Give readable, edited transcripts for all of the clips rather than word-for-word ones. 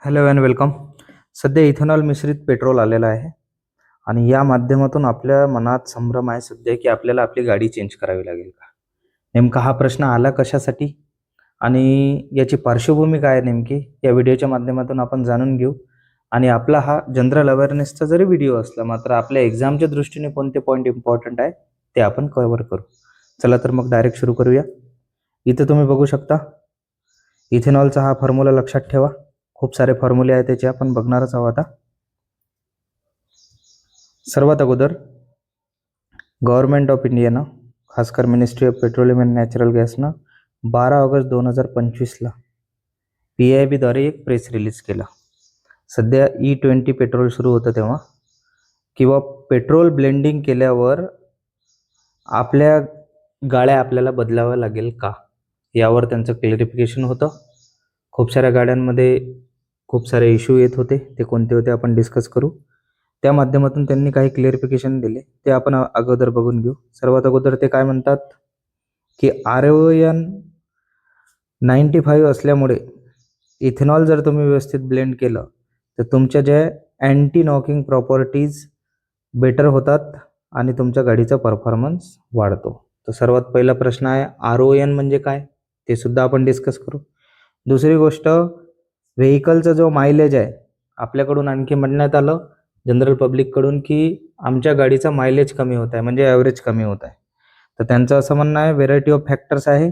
Hello and welcome. सध्या ethanol मिश्रित petrol आलेलं आहे आणि या माध्यमातून आपल्या मनात संभ्रम आहे सध्या की आपल्याला आपली गाडी चेंज करावी लागेल का. नेमका हा प्रश्न आला कशासाठी आणि याची पार्श्वभूमी काय आहे नेमकी, या व्हिडिओच्या माध्यमातून आपण जाणून घेऊ. आणि आपला हा जनरल अवेअरनेसचा जरी व्हिडिओ असला मात्र आपल्या एक्झामच्या दृष्टीने कोणते पॉईंट इम्पॉर्टंट आहे ते आपण कव्हर करू. चला तर मग डायरेक्ट सुरू करूया. इथे तुम्ही बघू शकता इथेनॉलचा हा फॉर्म्युला लक्षात ठेवा. खूप सारे फॉर्म्युले आहेत त्याचे आपण बघणारच आहोत. आता सर्वात अगोदर गव्हर्नमेंट ऑफ इंडियानं खासकर ministry of petroleum and natural गॅसनं 12 ऑगस्ट 2025ला PIB द्वारे एक प्रेस रिलीज केला. सध्या E20 पेट्रोल सुरू होतं तेव्हा किंवा पेट्रोल ब्लेंडिंग केल्यावर आपल्या गाड्या आपल्याला बदलाव्या लागेल का, यावर त्यांचं क्लॅरिफिकेशन होतं. खूप साऱ्या गाड्यांमध्ये खूप सारे इश्यू येत होते, ते कोणते होते आपण डिस्कस करू. त्या माध्यमातून त्यांनी काही क्लिअरिफिकेशन दिले, ते आपण अगोदर बघून घेऊ. सर्वात अगोदर ते काय म्हणतात की RON 95 असल्यामुळे इथेनॉल जर तुम्ही व्यवस्थित ब्लेंड केलं तर तुमच्या ज्या अँटी नॉकिंग प्रॉपर्टीज बेटर होतात आणि तुमच्या गाडीचा परफॉर्मन्स वाढतो. तर सर्वात पहिला प्रश्न आहे RON म्हणजे काय, ते सुद्धा आपण डिस्कस करू. दुसरी गोष्ट, व्हेकलचा जो मायलेज आहे, आपल्याकडून आणखी म्हणण्यात आलं जनरल पब्लिककडून की आमच्या गाडीचा मायलेज कमी होत आहे, म्हणजे ॲव्हरेज कमी होत आहे. तर त्यांचं असं म्हणणं आहे व्हेरायटी ऑफ फॅक्टर्स आहे,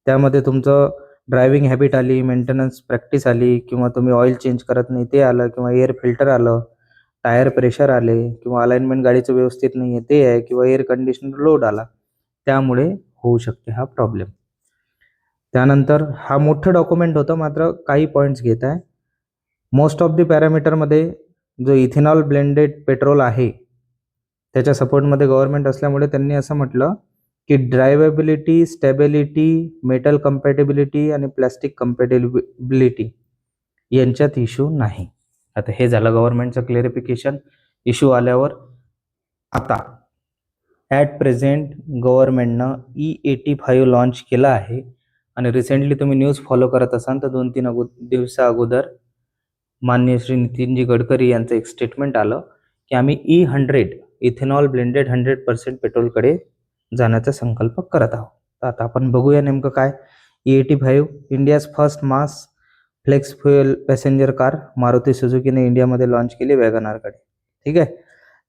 त्यामध्ये तुमचं ड्रायव्हिंग हॅबिट आली, मेंटेनन्स प्रॅक्टिस आली, किंवा तुम्ही ऑइल चेंज करत नाही ते आलं, किंवा एअर फिल्टर आलं, टायर प्रेशर आले, किंवा अलाइनमेंट गाडीचं व्यवस्थित नाही आहे ते आहे, किंवा एअर कंडिशनर लोड आला, त्यामुळे होऊ शकते हा प्रॉब्लेम. त्यानंतर हा मोठं डॉक्युमेंट होतं, मात्र काही पॉईंट्स घेत आहे. मोस्ट ऑफ द पॅरामीटरमध्ये जो इथेनॉल ब्लेंडेड पेट्रोल आहे त्याच्या सपोर्टमध्ये गव्हर्नमेंट असल्यामुळे त्यांनी असं म्हटलं की ड्रायव्हेबिलिटी, स्टेबिलिटी, मेटल कम्पॅटेबिलिटी आणि प्लॅस्टिक कम्पॅटेबिलिटी यांच्यात इश्यू नाही. आता हे झालं गव्हर्नमेंटचं क्लिअरिफिकेशन. इश्यू आल्यावर आता ॲट प्रेझेंट गव्हर्नमेंटनं E85 लॉन्च केला आहे आणि रिसेंटली तुम्ही न्यूज फॉलो करत असाल तर 2-3 दिवसा अगोदर माननीय श्री नितीनजी गडकरी यांचं एक स्टेटमेंट आलं की आम्ही E100 इथेनॉल ब्लेंडेड 100% पेट्रोलकडे जाण्याचा संकल्प करत आहोत. तर आता आपण बघूया नेमकं काय. E85 India's first mass flex fuel passenger car Maruti सुझुकीने इंडियामध्ये लॉन्च केली वॅगनारकडे. ठीक आहे.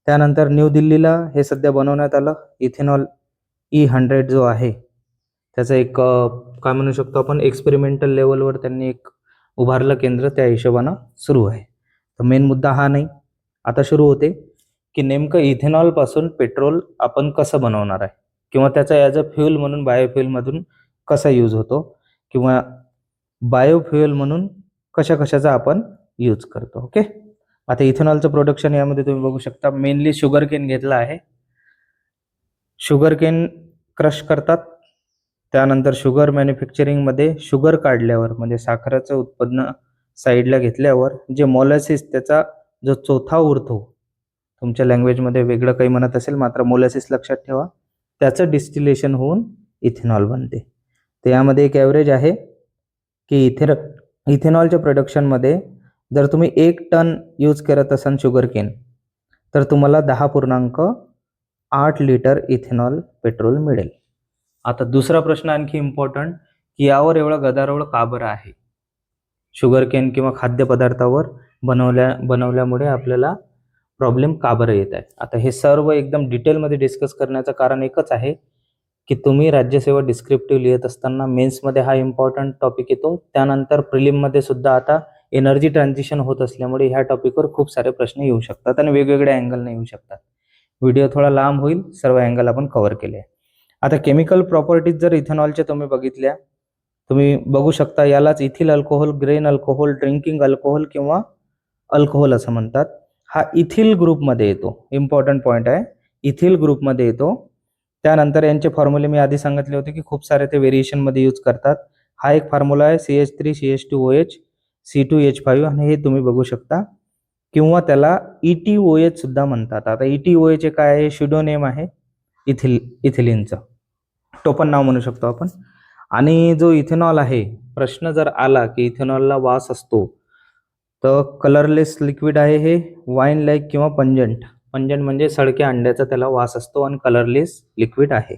त्यानंतर न्यू दिल्लीला हे सध्या बनवण्यात आलं इथेनॉल E100 जो आहे त्याचं एक काय म्हणू शकतो आपण एक्सपेरिमेंटल लेवलवर त्यांनी एक उभारलं केंद्र, त्या हिशोबानं सुरू आहे. तर मेन मुद्दा हा नाही. आता सुरू होते की नेमकं इथेनॉलपासून पेट्रोल आपण कसं बनवणार आहे, किंवा त्याचा ॲज अ फ्युल म्हणून बायोफ्युएलमधून कसा यूज होतो, किंवा बायोफ्युएल म्हणून कशाचा आपण यूज करतो. ओके. आता इथेनॉलचं प्रोडक्शन यामध्ये तुम्ही बघू शकता मेनली शुगर केन घेतला आहे. शुगर केन क्रश करतात, त्यानंतर शुगर मॅन्युफॅक्चरिंगमध्ये शुगर काढल्यावर म्हणजे साखरेचं उत्पन्न साईडला घेतल्यावर जे मोलॅसिस त्याचा जो चौथा उरतो, तुमच्या लँग्वेजमध्ये वेगळं काही म्हणत असेल मात्र मोलॅसिस लक्षात ठेवा, त्याचं डिस्टिलेशन होऊन इथेनॉल बनते. तर यामध्ये एक ॲव्हरेज आहे की इथेनॉलच्या प्रोडक्शनमध्ये जर तुम्ही 1 टन यूज करत असाल शुगर केन तर तुम्हाला 10.8 लिटर इथेनॉल पेट्रोल मिळेल. आता दुसरा प्रश्न आणखी इम्पॉर्टंट की यावर एवढा गदारोळ का बरं आहे. शुगर केन किंवा खाद्यपदार्थावर बनवल्यामुळे आपल्याला प्रॉब्लेम का बरं येत आहे. आता हे सर्व एकदम डिटेलमध्ये डिस्कस करण्याचं कारण एकच आहे की तुम्ही राज्यसेवा डिस्क्रिप्टिव्ह लिहित असताना मेन्समध्ये हा इम्पॉर्टंट टॉपिक येतो, त्यानंतर प्रिलिममध्ये सुद्धा आता एनर्जी ट्रान्झिशन होत असल्यामुळे ह्या टॉपिकवर खूप सारे प्रश्न येऊ शकतात आणि वेगवेगळ्या अँगलने येऊ शकतात. व्हिडिओ थोडा लांब होईल, सर्व अँगल आपण कव्हर केले. आता केमिकल प्रॉपर्टीज जर इथेनॉलच्या तुम्ही बघितल्या, तुम्ही बघू शकता यालाच ethyl alcohol, grain alcohol, drinking alcohol किंवा अल्कोहोल असं म्हणतात. हा इथिल ग्रुपमध्ये येतो. इम्पॉर्टंट पॉईंट आहे, इथिल ग्रुपमध्ये येतो. त्यानंतर यांचे फॉर्म्युले मी आधी सांगितले होते की खूप सारे ते व्हेरिएशनमध्ये यूज करतात. हा एक फॉर्म्युला आहे CH3CH2OH C2H5 आणि हे तुम्ही बघू शकता, किंवा त्याला ETOH सुद्धा म्हणतात. आता ETOH काय आहे, शिडोनेम आहे इथिलिनचं, टोपण नाव म्हणू शकतो आपण. आणि जो इथेनॉल आहे, प्रश्न जर आला की इथेनॉलला वास असतो तर कलरलेस लिक्विड आहे हे, वाईन लाईक किंवा पंजंट. पंजंट म्हणजे सडक्या अंड्याचा त्याला वास असतो आणि कलरलेस लिक्विड आहे.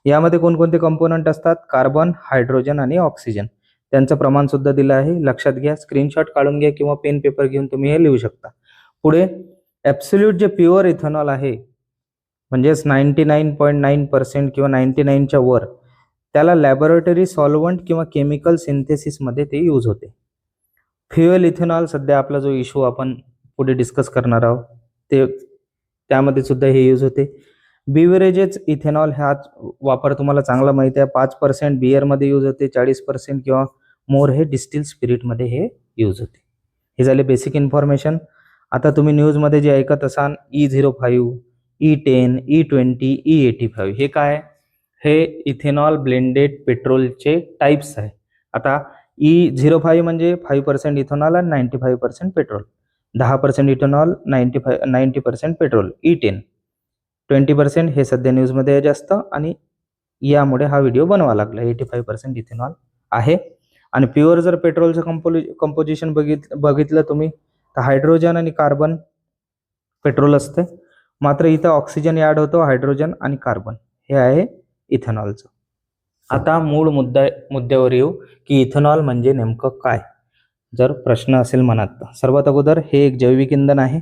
यामध्ये कोणकोणते कंपोनंट असतात? कार्बन, हायड्रोजन आणि ऑक्सिजन. त्यांचं प्रमाण सुद्धा दिलं आहे, लक्षात घ्या. स्क्रीनशॉट काढून घ्या किंवा पेन पेपर घेऊन तुम्ही हे लिहू शकता. पुढे ॲब्सोल्यूट जे प्युअर इथेनॉल आहे, म्हणजेच 99.9% किंवा 99च्या वर, त्याला लॅबोरेटरी सॉल्व्हंट किंवा केमिकल सिंथेसिसमध्ये ते यूज होते. फ्युएल इथेनॉल सध्या आपला जो इश्यू आपण पुढे डिस्कस करणार आहोत ते, त्यामध्ये सुद्धा हे यूज होते. बिव्हरेजेस इथेनॉल हा वापर तुम्हाला चांगला माहिती आहे. 5% बिअरमध्ये यूज होते, 40% किंवा मोर हे डिस्टिल स्पिरिटमध्ये हे यूज होते. हे झाले बेसिक इन्फॉर्मेशन. आता तुम्ही न्यूजमध्ये जे ऐकत असाल E05, E10, E20, E85, हे काय? हे इथेनॉल ब्लेंडेड पेट्रोलचे टाईप्स आहे. आता E05 म्हणजे 5% इथेनॉल आणि 95% पेट्रोल. 10% ethanol, 90% petrol. E10 20% हे सध्या न्यूजमध्ये आहे जास्त, आणि यामुळे हा व्हिडिओ बनवा लागला. 85% इथेनॉल आहे. आणि प्युअर जर पेट्रोलचं कंपोजिशन बघितलं तुम्ही, तर हायड्रोजन आणि कार्बन पेट्रोल असते, मात्र इथं ऑक्सिजन ॲड होतो, हायड्रोजन आणि कार्बन हे आहे इथेनॉलचं. आता मूळ मुद्द्यावर येऊ की इथेनॉल म्हणजे नेमकं काय, जर प्रश्न असेल मनात तर. सर्वात अगोदर हे एक जैविक इंधन आहे.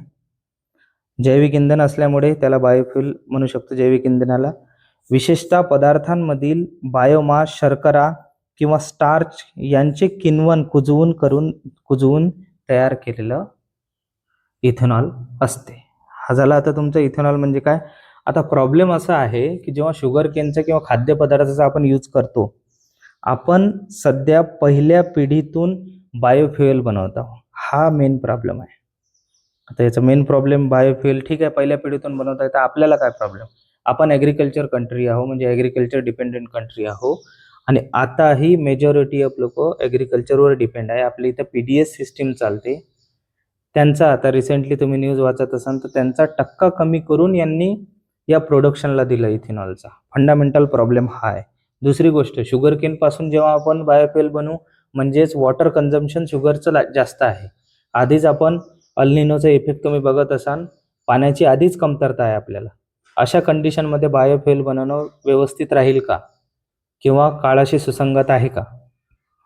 जैविक इंधन असल्यामुळे त्याला बायोफ्युल म्हणू शकतो. जैविक इंधनाला विशेषतः पदार्थांमधील बायोमास, शर्करा किंवा स्टार्च यांचे किण्वन कुजवून तयार केलेलं इथेनॉल असते. हा झाला आता तुमचं इथेनॉल म्हणजे काय. आता प्रॉब्लेम असा आहे की जेव्हा शुगर केनचा किंवा खाद्यपदार्थाचा आपण यूज करतो, आपण सध्या पहिल्या पिढीतून बायोफ्युएल बनवत आहोत. हा मेन प्रॉब्लेम आहे. आता याचा मेन प्रॉब्लेम बायोफ्युएल, ठीक आहे, पहिल्या पिढीतून बनवता येतं. आपल्याला काय प्रॉब्लेम? आपण ॲग्रिकल्चर कंट्री आहो, म्हणजे ॲग्रिकल्चर डिपेंडेंट कंट्री आहो, आणि आताही मेजॉरिटी ऑफ लोक ॲग्रिकल्चरवर डिपेंड आहे. आपल्या इथं PDS सिस्टीम चालते. त्यांचा आता रिसेंटली तुम्ही न्यूज वाचत असाल तर त्यांचा टक्का कमी करून यांनी या प्रोडक्शनला दिलं इथेनॉलचा. फंडामेंटल प्रॉब्लेम हा आहे. दुसरी गोष्ट, शुगर केन पासून जेव्हा आपण बायोफ्युएल बनवू, म्हणजेच वॉटर कन्झम्पशन शुगरचं जास्त आहे. आधीच आपण अल्निनोचा इफेक्ट तुम्ही बघत असाल, पाण्याची आधीच कमतरता आहे आपल्याला. अशा कंडिशनमध्ये बायोफ्युएल बनवणं व्यवस्थित राहील का, किंवा काळाशी सुसंगत आहे का?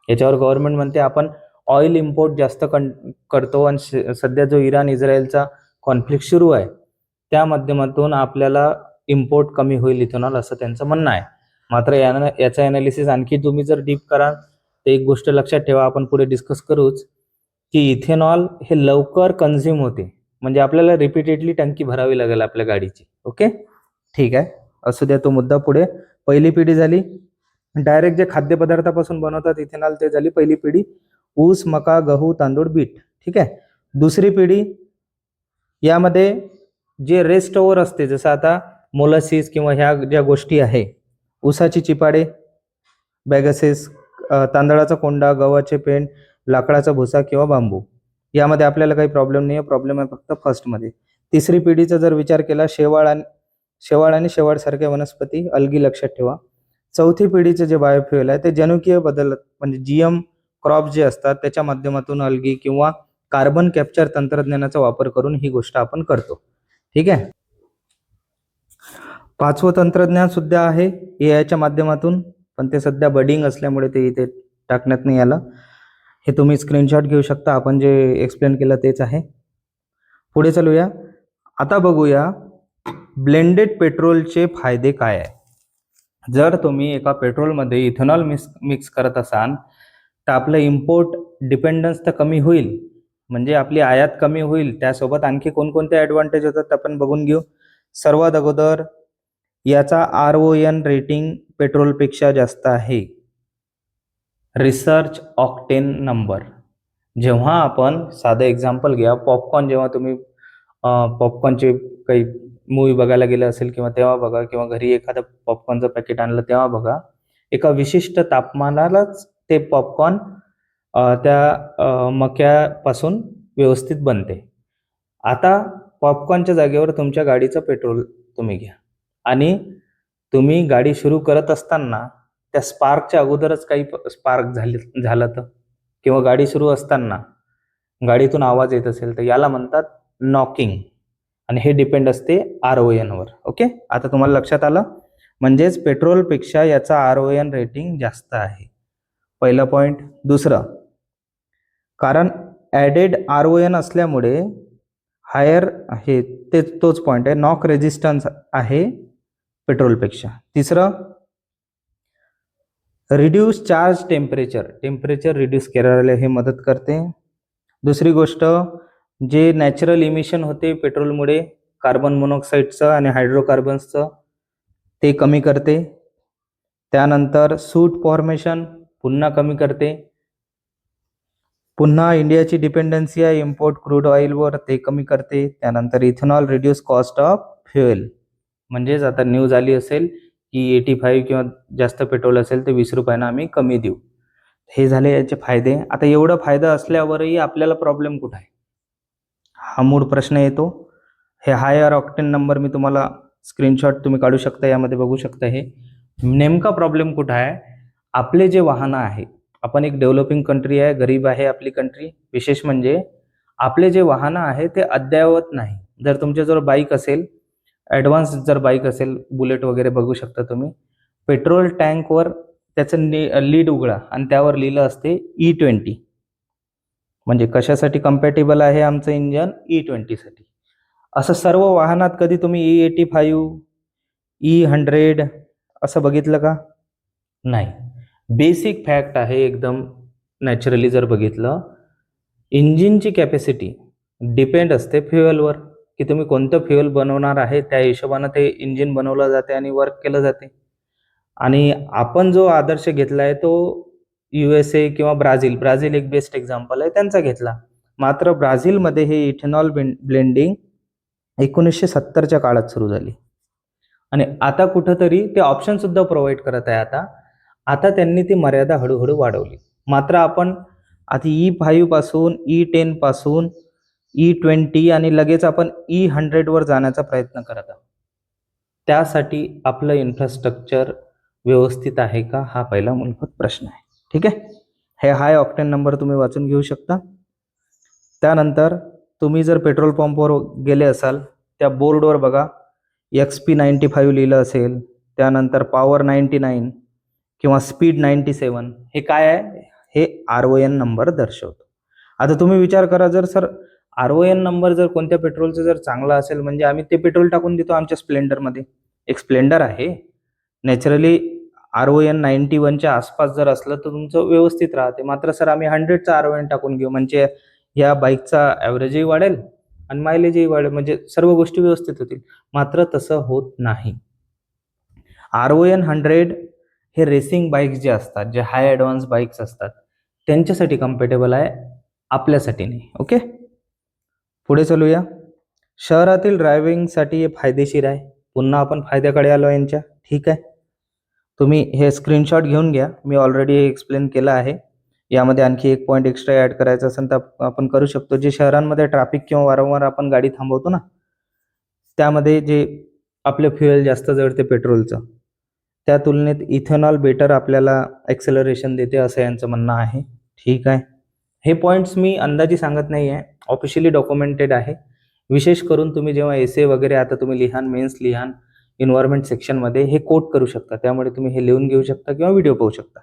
याच्यावर गव्हर्नमेंट म्हणते आपण ऑइल इम्पोर्ट जास्त करतो, आणि सध्या जो इराण इस्रायलचा कॉन्फ्लिक्ट सुरू आहे त्या माध्यमातून आपल्याला इम्पोर्ट कमी होईल इथेनॉल, असं त्यांचं म्हणणं आहे. मात्र याचा ॲनालिसिस आणखी तुम्ही जर डीप कराल तर एक गोष्ट लक्षात ठेवा, आपण पुढे डिस्कस करूच, की इथेनॉल हे लवकर कन्झ्युम होते. म्हणजे आपल्याला रिपीटेडली टंकी भरावी लागेल आपल्या गाडीची. ओके, ठीक आहे, असू द्या तो मुद्दा. पुढे पहिली पिढी झाली डायरेक्ट जे खाद्यपदार्थापासून बनवतात इथेनॉल, ते झाली पहिली पिढी. ऊस, मका, गहू, तांदूळ, बीट, ठीक आहे. दुसरी पिढी, यामध्ये जे रेस्ट ओव्हर असते, जसं आता मोलॅसिस किंवा ह्या ज्या गोष्टी आहे, ऊसाची चिपाडे, बॅगसेस, तांदळाचा कोंडा, गव्हाचे पेंड, लाकडाचा भुसा किंवा बांबू, यामध्ये आपल्याला काही प्रॉब्लेम नाही आहे. प्रॉब्लेम आहे फक्त फर्स्टमध्ये. तिसरी पिढीचा जर विचार केला, शेवाळ आणि शेवाळसारख्या वनस्पती, अलगी, लक्षात ठेवा. चौथी पिढीचं जे बायोफ्युएल आहे ते जनुकीय बदल, म्हणजे GM क्रॉप जे असतात त्याच्या माध्यमातून अलगी किंवा कार्बन कॅप्चर तंत्रज्ञानाचा वापर करून ही गोष्ट आपण करतो. ठीक आहे. पाचवं तंत्रज्ञान सुद्धा आहे AIच्या माध्यमातून, पण ते सध्या बडिंग असल्यामुळे ते इथे टाकण्यात नाही आलं. हे तुम्ही स्क्रीनशॉट घेऊ शकता. आपण जे एक्सप्लेन केलं तेच आहे. पुढे चालूया. आता बघूया ब्लेंडेड पेट्रोलचे फायदे काय आहे. जर तुम्ही एका पेट्रोलमध्ये इथेनॉल मिक्स करत असाल तर आपलं इम्पोर्ट डिपेंडन्स तर कमी होईल, म्हणजे आपली आयात कमी होईल. त्यासोबत आणखी कोणकोणते ॲडव्हान्टेज होतात आपण बघून घेऊ. सर्वात अगोदर याचा RON रेटिंग पेट्रोलपेक्षा जास्त आहे. Research octane number. जेव्हा आपण साधं एक्झाम्पल घ्या, पॉपकॉर्न, जेव्हा तुम्ही पॉपकॉर्नचे काही मूवी बघायला गेलं असेल किंवा तेव्हा बघा, किंवा घरी एखादं पॉपकॉर्नचं पॅकेट आणलं तेव्हा बघा, एका विशिष्ट तापमानालाच ते पॉपकॉर्न त्या मक्यापासून व्यवस्थित बनते. आता पॉपकॉर्नच्या जागेवर तुमच्या गाडीचं पेट्रोल तुम्ही घ्या, आणि तुम्ही गाडी सुरू करत असताना त्या स्पार्कच्या अगोदरच काही स्पार्क झालं तर, किंवा गाडी सुरू असताना गाडीतून आवाज येत असेल तर याला म्हणतात नॉकिंग, आणि हे डिपेंड असते RON वर. ओके, आता तुम्हाला लक्षात आलं, म्हणजेच पेट्रोलपेक्षा याचा RON रेटिंग जास्त आहे, पहिला पॉइंट. दुसरं, कारण ॲडेड RON असल्यामुळे हायर हे तोच पॉइंट आहे, नॉक रेजिस्टन्स आहे पेट्रोलपेक्षा. तिसरं, रिड्यूस चार्ज टेम्परेचर रिड्यूस करायला हे मदत करते. दुसरी गोष्ट, जे नॅचरल इमिशन होते पेट्रोलमुळे कार्बन मोनॉक्साईडचं आणि हायड्रोकार्बन्सचं, ते कमी करते. त्यानंतर सूट फॉर्मेशन पुन्हा कमी करते. पुन्हा इंडियाची डिपेंडन्सी आहे इम्पोर्ट क्रूड ऑइलवर, ते कमी करते. त्यानंतर ethanol reduce cost of fuel, म्हणजेच आता न्यूज आली असेल की 85 किंवा जास्त पेट्रोल असेल तर 20 रुपयानं आम्ही कमी देऊ. हे झाले याचे फायदे. आता एवढं फायदा असल्यावरही आपल्याला प्रॉब्लेम कुठं आहे, हा मूळ प्रश्न येतो. हे हायर ऑक्टेन नंबर मी तुम्हाला स्क्रीनशॉट तुम्ही काढू शकता, यामध्ये बघू शकता. हे नेमका प्रॉब्लेम कुठं आहे, आपले जे वाहनं आहे, आपण एक डेव्हलपिंग कंट्री आहे, गरीब आहे आपली कंट्री. विशेष म्हणजे आपले जे वाहनं आहे ते अद्ययावत नाही. जर तुमच्याजवळ बाईक असेल, ॲडव्हान्स जर बाईक असेल, बुलेट वगैरे बघू शकता तुम्ही, पेट्रोल टँकवर त्याचं लीड उघडा आणि त्यावर लिहिलं असते E20, म्हणजे कशासाठी कम्पॅटेबल आहे आमचं इंजन, E20 साठी. असं सर्व वाहनात कधी तुम्ही E85, E100 असं बघितलं का? नाही. बेसिक फॅक्ट आहे एकदम. नॅचरली जर बघितलं, इंजिनची कॅपॅसिटी डिपेंड असते फ्युएलवर, की तुम्ही कोणतं फ्युएल बनवणार आहे त्या हिशोबानं ते इंजिन बनवलं जाते आणि वर्क केलं जाते. आणि आपण जो आदर्श घेतला आहे तो USA किंवा ब्राझील एक बेस्ट एक्झाम्पल आहे, त्यांचा घेतला. मात्र ब्राझीलमध्ये हे इथेनॉल ब्लेंडिंग 1970च्या काळात सुरू झाली, आणि आता कुठंतरी ते ऑप्शन सुद्धा प्रोव्हाइड करत आहे. आता त्यांनी ती मर्यादा हळूहळू वाढवली. मात्र आपण आधी E5 पासून E10 पासून E20 आणि लगेच आपण E100 वर जाण्याचा प्रयत्न करत आहोत. त्यासाठी आपलं इन्फ्रास्ट्रक्चर व्यवस्थित आहे का, हा पहिला मूलभूत प्रश्न आहे. ठीक आहे, हे हाय ऑक्टेन नंबर तुम्ही वाचून घेऊ शकता. त्यानंतर तुम्ही जर पेट्रोल पंपवर गेले असाल, त्या बोर्डवर बघा XP95 लिहिलं असेल, त्यानंतर पॉवर 99 किंवा स्पीड 97. हे काय आहे, हे RON नंबर दर्शवतो. आता तुम्ही विचार करा, जर सर RON नंबर जर कोणत्या पेट्रोलचं जर चांगला असेल, म्हणजे आम्ही ते पेट्रोल टाकून देतो आमच्या स्प्लेंडरमध्ये. एक स्प्लेंडर आहे, नॅचरली RON 91च्या आसपास जर असलं तर तुमचं व्यवस्थित राहते. मात्र सर आम्ही 100चा RON टाकून घेऊ, म्हणजे या बाईकचा ॲव्हरेजही वाढेल आणि मायलेजही वाढेल, म्हणजे सर्व गोष्टी व्यवस्थित होतील. मात्र तसं होत नाही. RON 100 हे रेसिंग बाईक्स जे असतात, जे हाय ॲडव्हान्स बाईक्स असतात, त्यांच्यासाठी कम्पॅटेबल आहे, आपल्यासाठी नाही. ओके, पुढे चलूया. शहरातील ड्रायव्हिंगसाठी हे फायदेशीर आहे. पुन्हा आपण फायद्याकडे आलो यांच्या. ठीक आहे, तुम्ही हे स्क्रीनशॉट घेऊन घ्या, मी ऑलरेडी एक्सप्लेन केलं आहे. यामध्ये आणखी एक पॉईंट एक्स्ट्रा ॲड करायचा असेल तर आपण करू शकतो. जे शहरांमध्ये ट्रॅफिक किंवा वारंवार आपण गाडी थांबवतो ना, त्यामध्ये जे आपलं फ्युएल जास्त जळते पेट्रोलचं, त्या तुलनेत इथेनॉल बेटर आपल्याला ॲक्सेलरेशन देते, असं यांचं म्हणणं आहे. ठीक आहे, हे पॉईंट्स मी अंदाजी सांगत नाही आहे, ऑफिशियली डॉक्युमेंटेड आहे. विशेष करून तुम्ही जेव्हा एसे वगैरे आता तुम्ही लिहान, मेन्स लिहान, एन्व्हायरमेंट सेक्शनमध्ये हे कोट करू शकता, त्यामुळे तुम्ही हे लिहून घेऊ शकता किंवा व्हिडिओ पाहू शकता.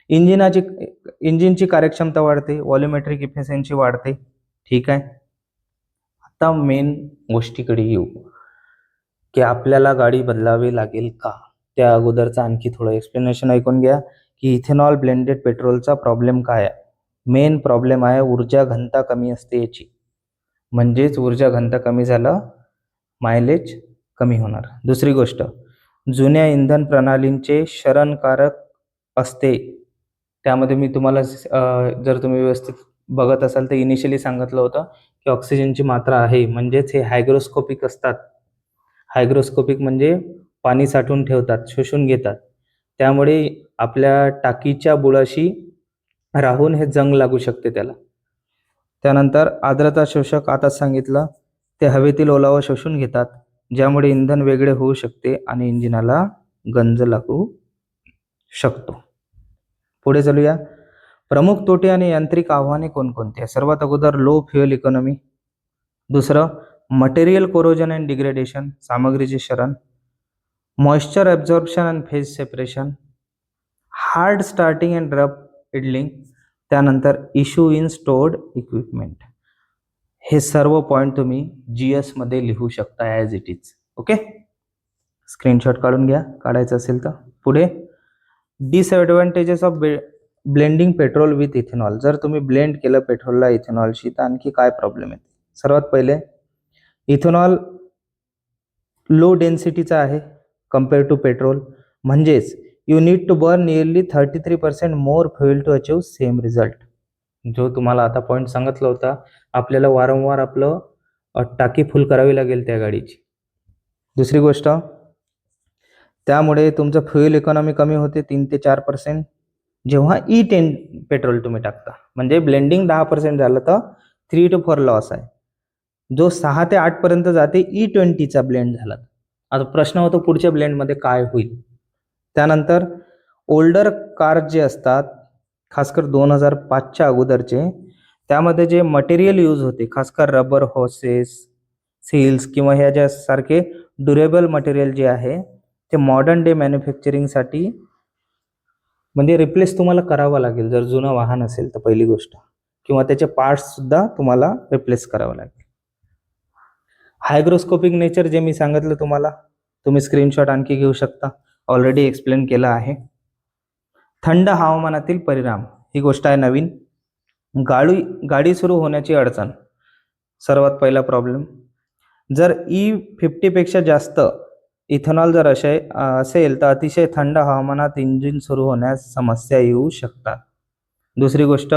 इंजिनची कार्यक्षमता वाढते, व्हॉल्युमेट्रिक इफिशियन्सी वाढते. ठीक आहे, आता मेन गोष्टीकडे येऊ, की आपल्याला गाडी बदलावी लागेल का. त्या अगोदरचं आणखी थोडं एक्सप्लेनेशन ऐकून घ्या, की इथेनॉल ब्लेंडेड पेट्रोलचा प्रॉब्लेम काय आहे. मेन प्रॉब्लेम आहे ऊर्जा घनता कमी असते याची, म्हणजेच ऊर्जा घनता कमी झालं मायलेज कमी होणार. दुसरी गोष्ट, जुन्या इंधन प्रणालींचे शरणकारक असते. त्यामध्ये मी तुम्हाला जर तुम्ही व्यवस्थित बघत असाल तर इनिशियली सांगितलं होतं की ऑक्सिजनची मात्रा आहे, म्हणजेच हे हायग्रोस्कोपिक असतात. हायग्रोस्कोपिक म्हणजे पाणी साठवून ठेवतात, शोषून घेतात, त्यामुळे आपल्या टाकीच्या बुडाशी राहून हे जंग लागू शकते त्याला. त्यानंतर आर्द्रता शोषक, आताच सांगितलं, ते हवेतील ओलावा शोषून घेतात, ज्यामुळे इंधन वेगळे होऊ शकते आणि इंजिनाला गंज लागू शकतो. पुढे चलूया. प्रमुख तोटे आणि यांत्रिक आव्हाने कोणकोणती आहे? सर्वात अगोदर लो फ्युएल इकॉनॉमी, दुसरं मटेरियल कोरोजन अँड डिग्रेडेशन, सामग्रीचे शरण, moisture absorption and phase separation, hard starting and rough idling, त्यानंतर इश्यू इन स्टोर्ड इक्विपमेंट. हे सर्व पॉईंट तुम्ही GS मध्ये लिहू शकता as it is. Okay, screenshot काढून घ्या काढायचं असेल तर. पुढे disadvantages of blending petrol with ethanol. जर तुम्ही ब्लेंड केलं पेट्रोलला इथेनॉलशी तर आणखी काय प्रॉब्लेम येते? सर्वात पहिले इथेनॉल लो डेन्सिटीचा आहे कम्पेअर टू पेट्रोल, म्हणजेच you need to burn nearly 33% more fuel to achieve same result. जो तुम्हाला आता पॉईंट सांगितला होता, आपल्याला वारंवार आपलं टाकी फुल करावी लागेल त्या गाडीची. दुसरी गोष्ट, त्यामुळे तुमचं फ्युएल इकॉनॉमी कमी होते 3 ते 4%. जेव्हा E10 पेट्रोल तुम्ही टाकता, म्हणजे ब्लेंडिंग 10% झालं तर 3 to 4 लॉस आहे. जो 6 ते 8 पर्यंत जाते E20चा ब्लेंड झाला. आता प्रश्न होतो पुढच्या ब्लेंडमध्ये काय होईल. त्यानंतर ओल्डर कार जे असतात, खासकर 2005च्या अगोदरचे, त्यामध्ये जे मटेरियल यूज होते, खासकर रबर हॉसेस, सील्स किंवा ह्या ज्या सारखे ड्युरेबल मटेरियल जे आहे ते मॉडर्न डे मॅन्युफॅक्चरिंगसाठी म्हणजे रिप्लेस तुम्हाला करावं लागेल जर जुनं वाहन असेल तर, पहिली गोष्ट, किंवा त्याचे पार्ट्स सुद्धा तुम्हाला रिप्लेस करावं लागेल. हायग्रोस्कोपिक नेचर जे मी सांगितलं तुम्हाला, तुम्ही स्क्रीनशॉट आणखी घेऊ शकता, ऑलरेडी एक्सप्लेन केलं आहे. थंड हवामानातील परिणाम, ही गोष्ट आहे नवीन. गाडी सुरू होण्याची अडचण, सर्वात पहिला प्रॉब्लेम. जर E50 पेक्षा जास्त इथेनॉल जर असेल तर अतिशय थंड हवामानात इंजिन सुरू होण्यास समस्या येऊ शकतात. दुसरी गोष्ट,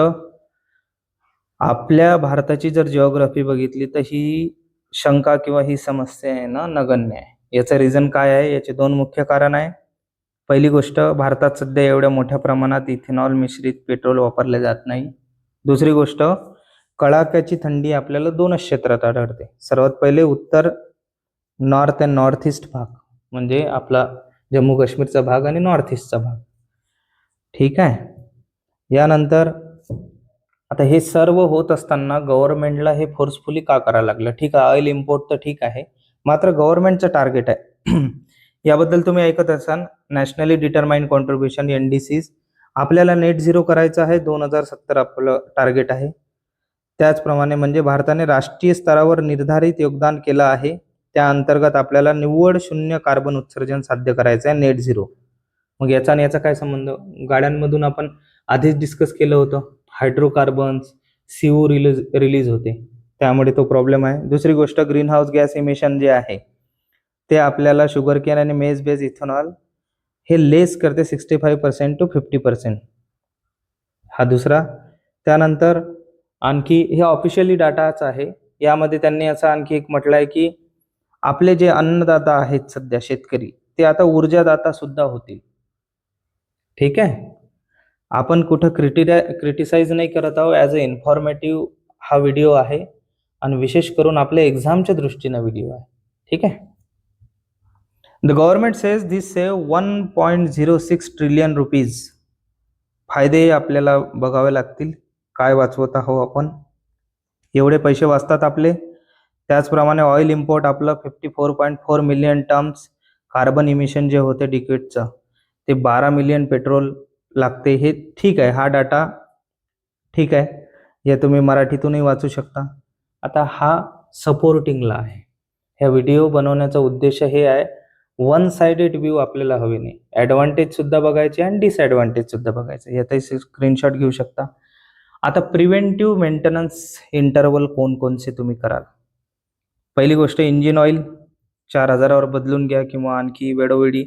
आपल्या भारताची जर जिओग्राफी बघितली तर ही शंका किंवा ही समस्या आहे ना नगण्य आहे. याचं रिझन काय आहे? याचे 2 मुख्य कारण आहे. पहिली गोष्ट, भारतात सध्या एवढ्या मोठ्या प्रमाणात इथेनॉल मिश्रित पेट्रोल वापरले जात नाही. दुसरी गोष्ट, कडाक्याची थंडी आपल्याला 2च क्षेत्रात आढळते. सर्वात पहिले उत्तर, नॉर्थ अँड नॉर्थ ईस्ट भाग, म्हणजे आपला जम्मू काश्मीरचा भाग आणि नॉर्थ ईस्टचा भाग. ठीक आहे. यानंतर आता हे सर्व होत असताना गव्हर्नमेंटला हे फोर्सफुली का करायला लागलं? ठीक आहे, ऑइल इम्पोर्ट तर ठीक आहे, मात्र गव्हर्नमेंटचं टार्गेट आहे. याबद्दल तुम्ही ऐकत असाल, नॅशनली डिटरमाइंड कॉन्ट्रीब्युशन, NDCs. आपल्याला नेट झिरो करायचं आहे, 2070 आपलं टार्गेट आहे. त्याचप्रमाणे म्हणजे भारताने राष्ट्रीय स्तरावर निर्धारित योगदान केलं आहे, त्या अंतर्गत आपल्याला निव्वळ 0 कार्बन उत्सर्जन साध्य करायचं आहे, नेट झिरो. मग याचा आणि याचा काय संबंध? गाड्यांमधून आपण आधीच डिस्कस केलं होतं, हायड्रोकार्बन्स, CO रिलीज होते, त्यामुळे तो प्रॉब्लेम आहे. दुसरी गोष्ट, ग्रीन हाऊस गॅस इमिशन जे आहे ते आपल्याला शुगर केन आणि मेज बेस इथेनॉल हे लेस करते 65% to 50%. हा दुसरा. त्यानंतर आणखी हे ऑफिशियली डाटाच आहे, यामध्ये त्यांनी असं आणखी एक म्हटलं आहे की आपले जे अन्नदाता आहेत सध्या शेतकरी, ते आता ऊर्जादाता सुद्धा होतील. ठीक आहे. आपण कुठं क्रिटिसाइज नाही करत आहोत, ॲज अ इन्फॉर्मेटिव्ह हा व्हिडिओ आहे आणि विशेष करून आपल्या एक्झामच्या दृष्टीनं व्हिडिओ आहे. ठीक आहे. The government says this save 1.06 trillion rupees. फायदे आपल्याला बघावे लागतील, काय वाचवत आहो आपण, एवढे पैसे वाचतात आपले. त्याचप्रमाणे ऑइल इम्पोर्ट आपलं 54.4 मिलियन टन्स, कार्बन इमिशन जे होते डिकेटचं ते 12 मिलियन पेट्रोल लागते. हे ठीक आहे, हा डाटा ठीक आहे, हे तुम्ही मराठीतूनही वाचू शकता. आता हा सपोर्टिंगला आहे. ह्या व्हिडिओ बनवण्याचा उद्देश हे आहे, वन साइडेड व्ह्यू आपल्याला हवी नाही, ॲडव्हान्टेज सुद्धा बघायचे आणि डिसॲडव्हान्टेज सुद्धा बघायचे. याचाही स्क्रीनशॉट घेऊ शकता. आता प्रिव्हेंटिव्ह मेंटेनन्स इंटरवल कोणकोणचे तुम्ही कराल? पहिली गोष्ट, इंजिन ऑइल 4000वर बदलून घ्या किंवा आणखी वेळोवेळी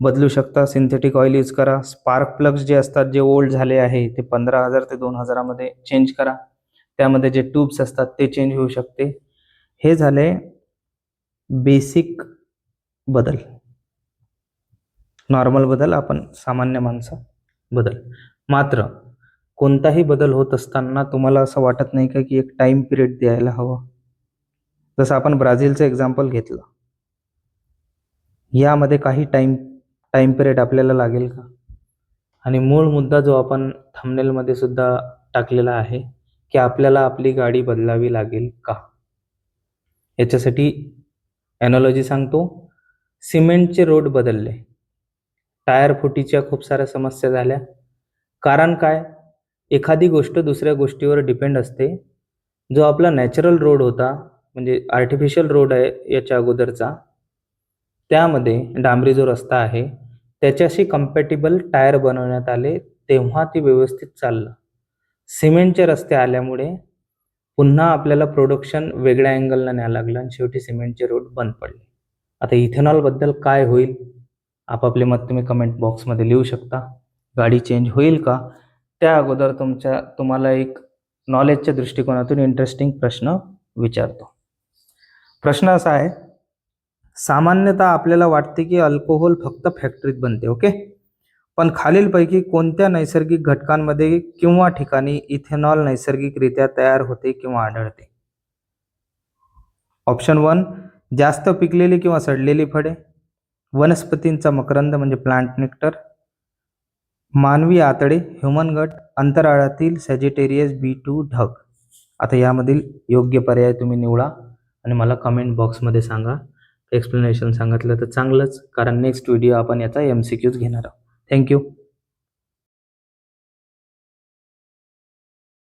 बदलू शकता. सिंथेटिक ऑइल यूज करा. स्पार्क प्लग्स जे असतात, जे ओल्ड झाले आहे, ते 15,000 ते 2,000मध्ये चेंज करा. त्यामध्ये जे ट्यूब्स असतात ते चेंज होऊ शकते. हे झाले बेसिक बदल, नॉर्मल बदल, आपण सामान्य माणसं बदल. मात्र कोणताही बदल होत असताना तुम्हाला असं वाटत नाही का की एक टाइम पिरियड द्यायला हवं? जसं आपण ब्राझीलचं एक्झाम्पल घेतलं, यामध्ये काही टाइम पिरियड आपल्याला लागेल का? आणि मूळ मुद्दा जो आपण थंबनेलमध्ये सुद्धा टाकलेला आहे की आपल्याला आपली गाडी बदलावी लागेल का. याच्यासाठी ॲनॉलॉजी सांगतो. सिमेंटचे रोड बदलले, टायर फुटीच्या खूप साऱ्या समस्या झाल्या. कारण काय, एखादी गोष्ट दुसऱ्या गोष्टीवर डिपेंड असते. जो आपला नॅचरल रोड होता, म्हणजे आर्टिफिशियल रोड आहे याच्या अगोदरचा, त्यामध्ये डांबरी जो रस्ता आहे त्याच्याशी कम्पॅटिबल टायर बनवण्यात आले, तेव्हा ते व्यवस्थित चाललं. सिमेंटचे रस्ते आल्यामुळे पुन्हा आपल्याला प्रोडक्शन वेगळ्या अँगलला न्यायला लागलं आणि शेवटी सिमेंटचे रोड बंद पडले. आता इथेनॉलबद्दल काय होईल, आपापले मत तुम्ही कमेंट बॉक्समध्ये लिहू शकता. गाडी चेंज होईल का, त्या अगोदर तुम्हाला एक नॉलेजच्या दृष्टिकोनातून इंटरेस्टिंग प्रश्न विचारतो. प्रश्न असा आहे, सामान्यतः आपल्याला वाटते की अल्कोहोल फक्त फॅक्टरीत बनते, ओके, पण खालीलपैकी कोणत्या नैसर्गिक घटकांमध्ये किंवा ठिकाणी इथेनॉल नैसर्गिकरित्या तयार होते किंवा आढळते. ऑप्शन 1, जास्त पिकलेली किंवा सडलेली फळे, वनस्पतींचा मकरंद म्हणजे प्लांट नेक्टर, मानवी आतडे ह्युमन गट, अंतराळातील सॅजिटेरियस B2 ढग. आता यामधील योग्य पर्याय तुम्ही निवडा आणि मला कमेंट बॉक्समध्ये सांगा. एक्सप्लेनेशन सांगितलं तर चांगलंच, कारण नेक्स्ट व्हिडिओ आपण याचा MCQs घेणार आहोत. थँक्यू.